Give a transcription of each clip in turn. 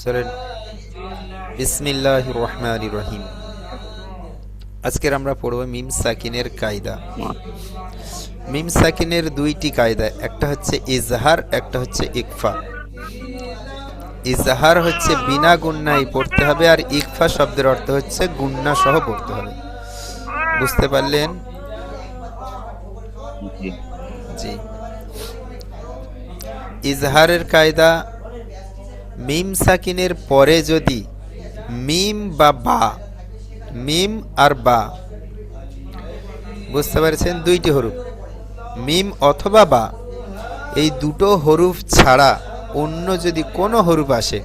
চলেন, বিসমিল্লাহির রহমানির রহিম। আজকের আমরা পড়ব মিম সাকিনের কায়দা। মিম সাকিনের দুইটি কায়দা, একটা হচ্ছে ইজহার, একটা হচ্ছে ইকফা। ইজহার হচ্ছে বিনা গুন্নায় পড়তে হবে, আর ইকফা শব্দের অর্থ হচ্ছে গুন্না সহ পড়তে হবে। বুঝতে পারলেন? জি। ইজহারের কায়দা, মিম সাকিনের পরে যদি মিম বা বা, মিম আর বা, বুঝতে পারছেন, দুইটি হরুফ মিম অথবা বা, এই দুটো হরুফ ছাড়া অন্য যদি কোনো হরুফ আসে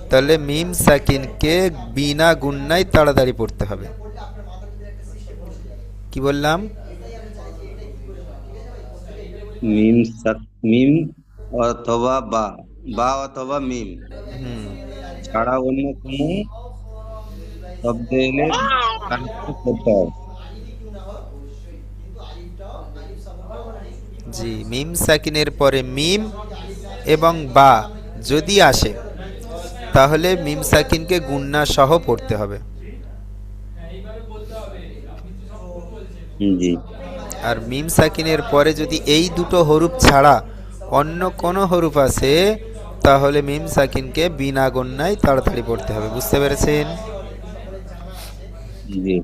তাহলে মিম সাকিনকে বিনা গুন্নায় তাড়াতাড়ি পড়তে হবে। কি বললাম? মিম অথবা বা, বা অথবা মিম ছাড়া অন্য কোনো শব্দ এলে পড়তে হবে। জি, মিম সাকিনের পরে মিম এবং বা যদি আসে তাহলে মিম সাকিনকে গুন্না সহ পড়তে হবে। জি আর মিম সাকিনের পরে যদি এই দুটো হরুফ ছাড়া অন্য কোনো হরুফ আসে তাহলে মিম সাকিনকে বিনা গুন্নায় তাড়াতাড়ি পড়তে হবে। বুঝতে পেরেছেন? জি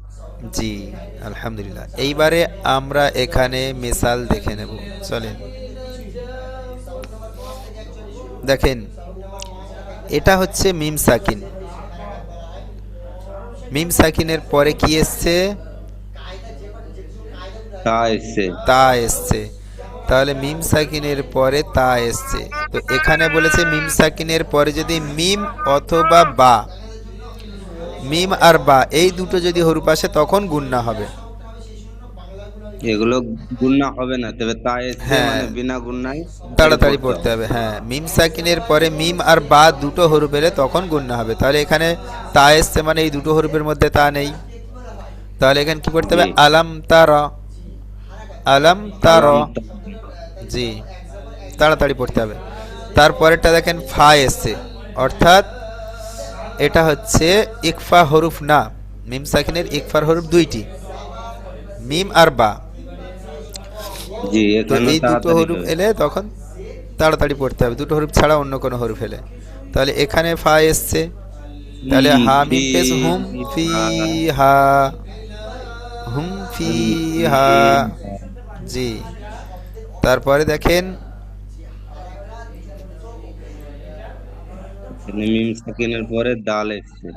জি, আলহামদুলিল্লাহ। এইবারে আমরা এখানে মিসাল দেখে নেব। চলেন, দেখেন, এটা হচ্ছে মিম সাকিন। মিম সাকিনের পরে কি এসছে? তা এসছে। তা এসছে। তাহলে মিম সাকিনের পরে তা এসছে, তো এখানে বলেছে মিম সাকিনের পরে যদি মিম অথবা বা, মিম আর বা এই দুটো যদি হরুফ আসে তখন গুন্না হবে। এগুলো গুন্না হবে না, তবে তা এসছে হ্যাঁ, মানে বিনা গুন্নায় তাড়াতাড়ি পড়তে হবে। হ্যাঁ, মিম সাকিনের পরে মিম আর বা দুটো হরুফ এলে তখন গুন্না হবে। তাহলে এখানে তা এসছে মানে এই দুটো হরুফের মধ্যে তা নেই, তাহলে এখানে কি পড়তে হবে? জি আলাম তারা, আলাম তারা। আলাম জি, তাড়াতাড়ি পড়তে হবে। তারপরেরটা দেখেন ফা এসছে, অর্থাৎ এটা হচ্ছে ইকফা হরুফ না। মিম সাকিনের ইকফার হরুফ দুইটি, মিম আর বা। জি তো এখানে এই দুটো তাড়াতাড়ি হরুফ হবে। এলে তখন তাড়াতাড়ি পড়তে হবে, দুটো হরুফ ছাড়া অন্য কোনো হরুফ এলে। তাহলে এখানে ফা এসছে, তাহলে হা মিম পেশ হুম ফি হা, হুম ফি হা। জি, তারপরে দেখেন মিম সাকিনের পরে দাল এসছে।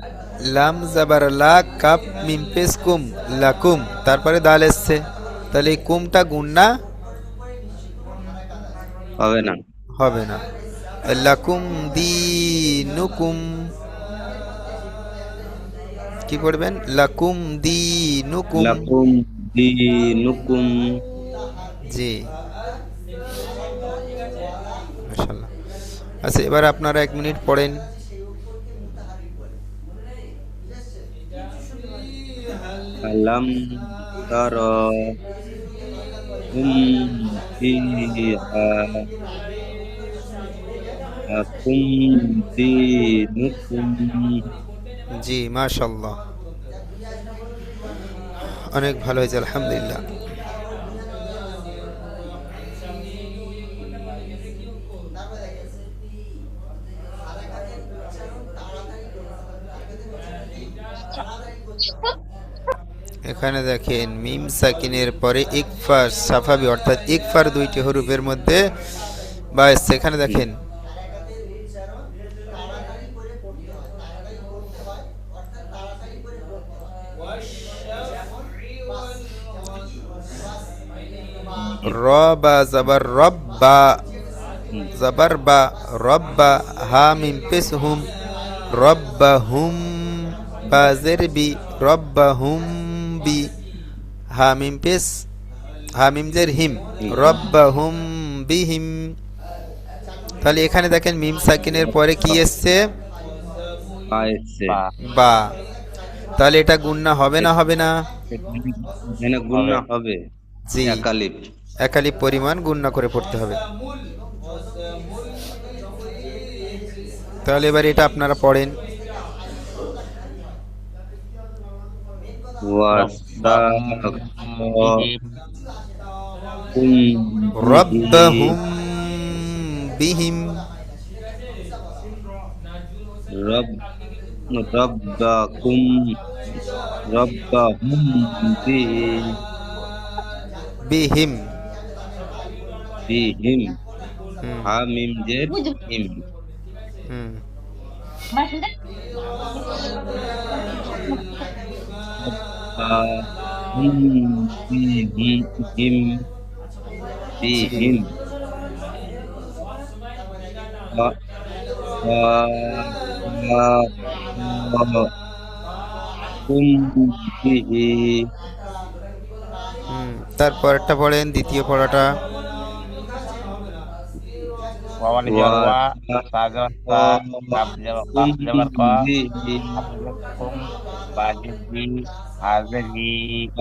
লাম জাবার লা, কাপ মিম পেশ কুম, লাকুম, তারপরে দাল এসছে। তাহলে এই কুমটা গুন্না হবে না। হবে না। লাকুম দিনুকুম, কি পড়বেন? লাকুম দিনুকুম। লাকুম দিনুকুম। জি, মাশাআল্লাহ। আচ্ছা, এবার আপনারা 1 মিনিট পড়েন। আলাম তারা হুম ফিহা লাকুম দিনুকুম। জি, মাশাআল্লাহ, অনেক ভালো হয়েছে, আলহামদুলিল্লাহ। এখানে দেখেন মিম সাকিনের পরে ইকফার সাফাবি, অর্থাৎ ইকফার দুইটি হরুফের মধ্যে বা এসছে। এখানে দেখেন র বা জাবার রব্বা, জাবার বা রব্বা, হা মিম পেশ হুম, রব্বা হুম, বা জের বি, রব্বা হুম বি, হা মিম পেশ, হা মিম জের হিম, রব্বা হুম বিহিম। তাহলে এখানে দেখেন মিম সাকিনের পরে কি এসছে? বা এসছে। বা। তাহলে এটা গুন্না হবে না হবে না? এখানে গুন্না হবে। জি, একালিপ। একালিপ পরিমাণ গুন্না করে পড়তে হবে। তাহলে এবার এটা আপনারা পড়েন। রব্বাহুম বিহিম রব্বাহুম বিহিম রব রব্বাকুম রব্বাহুম বিহিম। বিহিম হুম, হা মিম জের হিম হুম, হুম বিহিম হিম জি। বিহিম বা- কুম বিহি তারপরটা পড়েন, দ্বিতীয় পড়াটা। ওয়াওয়াল ওয়া জারওয়া সাগর সা কাব কুম জাবার কা বিহি হামজা কুম বাজির বি হাজির হি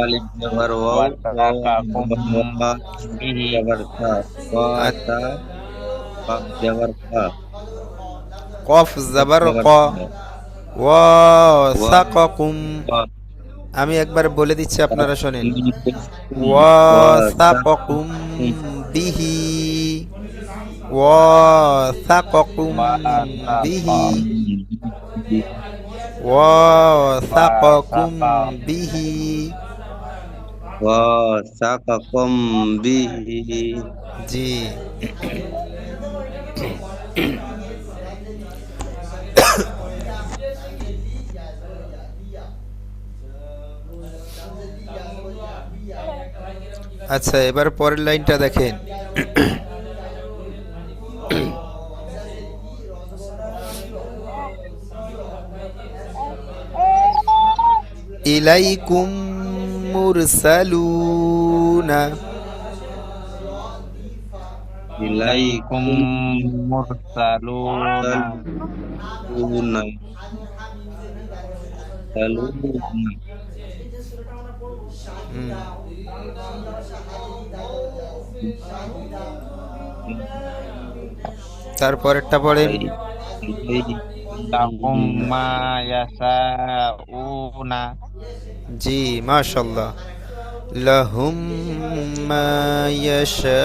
আলিফ জবর ওয়াও ওয়াসাকা কুম ওয়া বিহি জবর সা ওয়া সা কাফ জবর সা কফ কাফ জাবার জবর ক, সা ওয়া ওয়া সাকাকুম। সা আমি একবার বলে দিচ্ছি, আপনারা শোনেন। ওয়া ওয়া সা সাকাকুম বিহি, ওয়া সাকাকুম বিহি, ওয়া সাকাকুম বিহি। ওয়া সাকাকুম বিহি জি। আচ্ছা, এবার পরের লাইনটা দেখেন। ইলাইকুম মুরসালুনা। ইলাইকুম ইলাইকুম মুরসালুনা সালুনা সালুনা হুম, তারপরেরটা পড়েন। লাহুম মা ইয়াশাউনা জি, মাশাল্লাহ। লাহুম মা ইয়াশাউনা।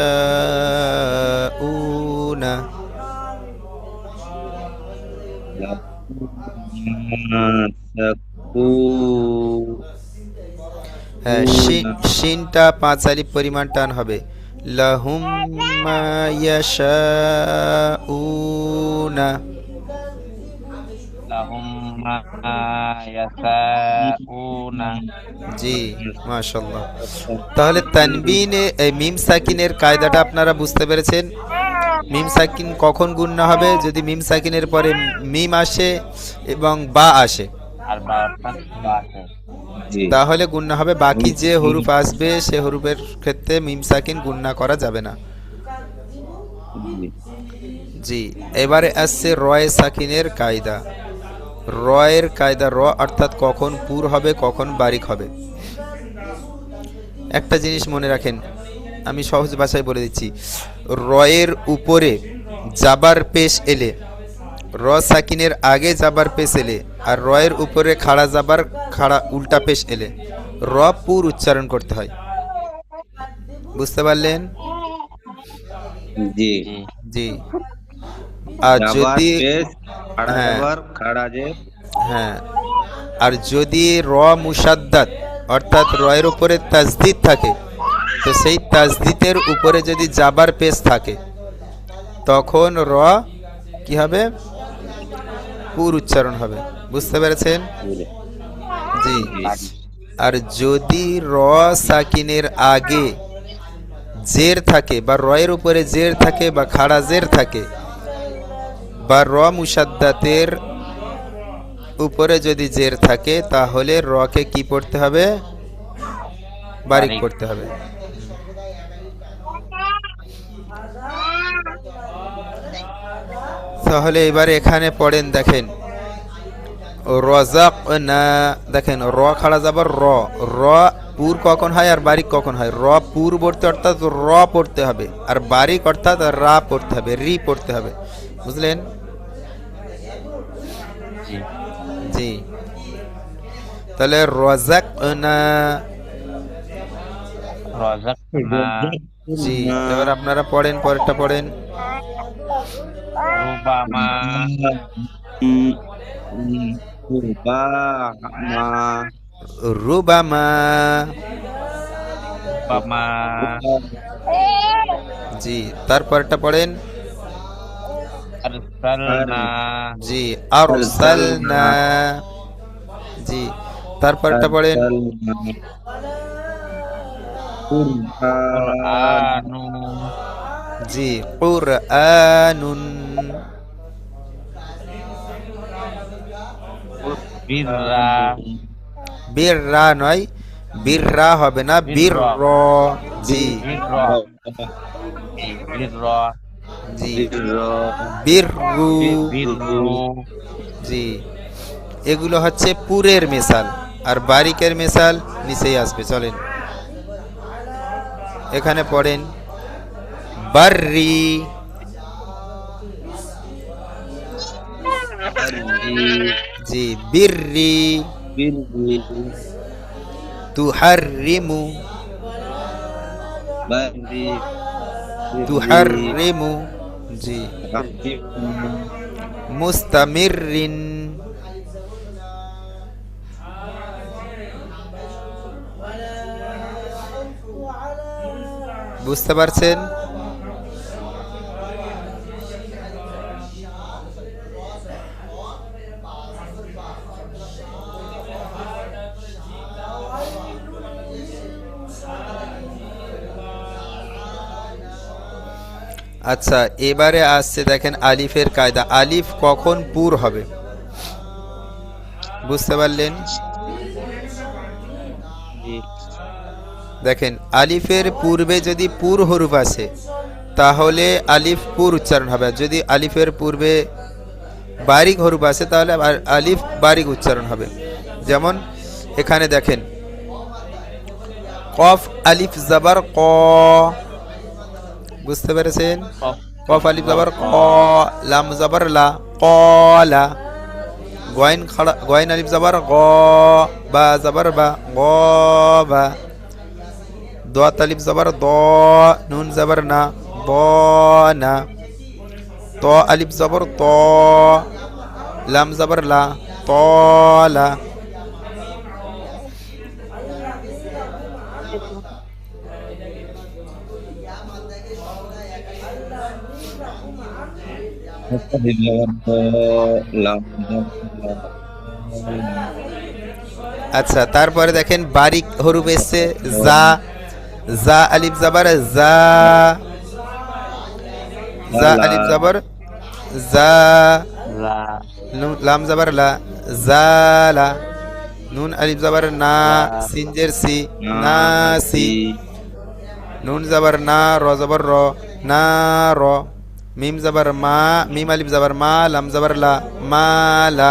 হ্যাঁ, শিনটা 5 আলিফ পরিমাণ টান হবে। লাহুম মা ইয়াশাউনা। লাহুম মা ইয়াশাউনা জি, মাশাল্লাহ। তাহলে তানবিনে মিম সাকিনের কায়দাটা আপনারা বুঝতে পেরেছেন। মিম সাকিন কখন গুণনা হবে? যদি মিম সাকিনের পরে মিম আসে এবং বা আসে, আর বারটা আছে তাহলে গুণনা হবে। বাকি যে হরুফ আসবে সে হরুফের ক্ষেত্রে মিম সাকিন গুণনা করা যাবে না। জি, এবারে আসছে রয়ে সাকিনের কায়দা। রয়ের কায়দা, র অর্থাৎ কখন পুর হবে, কখন বারিক হবে। একটা জিনিস মনে রাখেন, আমি সহজ ভাষায় বলে দিচ্ছি। রয়ের উপরে জাবার পেশ এলে, র সাকিনের আগে জাবার পেশ এলে, আর রয়ের উপরে খাড়া জাবার খাড়া উল্টা পেশ এলে র পুর উচ্চারণ করতে হয়। বুঝতে পারলেন? জি জি। আর জাবার যদি পেশ খাড়া হ্যাঁ জাবার খাড়া জের হ্যাঁ, আর যদি র মুসাদ্দাত অর্থাৎ রয়ের উপরে তাজদিদ থাকে, তো সেই তাজদিদের উপরে যদি জাবার পেশ থাকে তখন র কি হবে? পুর উচ্চারণ হবে। বুঝতে পেরেছেন? জি। আর যদি র সাকিনের আগে জের থাকে বা রয়ের উপরে জের থাকে বা খাড়া জের থাকে বা র মুসাদ্দাতের উপরে যদি জের থাকে, তাহলে রকে কি পড়তে হবে? বারিক পড়তে হবে। তাহলে এবারে এখানে পড়েন, দেখেন রজাক না, দেখেন র খাড়া যাবার র, র পুর কখন হয় আর বারিক কখন হয়? র পুর পড়তে অর্থাৎ র পড়তে হবে, আর বারিক অর্থাৎ রা পড়তে হবে, রি পড়তে হবে। বুঝলেন? জি জি। তাহলে রাযাকনা। রাযাকনা, জি। এবার আপনারা পড়েন, পরেরটা পড়েন। রুবামা, Rubama. রুবামা। রুবামা, জি। তারপরটা পড়েন। আরসালনা, জি। আরসালনা। জি। তারপরটা পড়েন। Arsalna. Qur'an. কুরআনু, জি। কুরআনুন। বিররা, বিররা নয়, বিররা হবে না, বিরর, বিরর। জি। বিরর, বিরর, জি। Birra. বিররু। বিররু, জি। এগুলো হচ্ছে পুরের মেসাল, আর বারিকের মেসাল নিচেই আসবে। চলেন এখানে পড়েন। বাররি। Barri. জি। বিররি। Birri. তুহাররিমু। Barri. Birri. তুহাররিমু। জি। Hakimu. মুস্তামিরিন। বুঝতে পারছেন? আচ্ছা, এবারে আসছে দেখেন আলিফের কায়দা। আলিফ কখন পুর হবে বুঝতে পারলেন? জি দেখেন আলিফের পূর্বে যদি পুর হরুফ আসে তাহলে আলিফ পুর উচ্চারণ হবে, আর যদি আলিফের পূর্বে বারিক হরুফ আসে তাহলে আলিফ বারিক উচ্চারণ হবে। যেমন এখানে দেখেন কফ আলিফ জাবার ক। বুঝতে পেরেছেন? কফ, কফ আলিফ জাবার ক, লাম জাবার লা, কলা। গয়েন আলিফ জাবার গ, বা জাবার বা, গ বা। দোয়াত আলিফ জাবার দ, নুন জাবার না, দ না। ত আলিফ জাবার ত, লাম জাবার লা, ত লা। আচ্ছা, তারপরে দেখেন বারিক হরুফ এসছে জা। জা আলিফ জাবার জা, জা আলিফ জাবার জা। লা, লাম জাবার লা, জালা। নুন আলিফ জাবার না, লা, সিনজের সি, নাসি। নুন জাবার না, র জাবার র, না র। মিম জাবার মা, মিম আলিফ জাবার মা, লাম জাবার লা, মালা।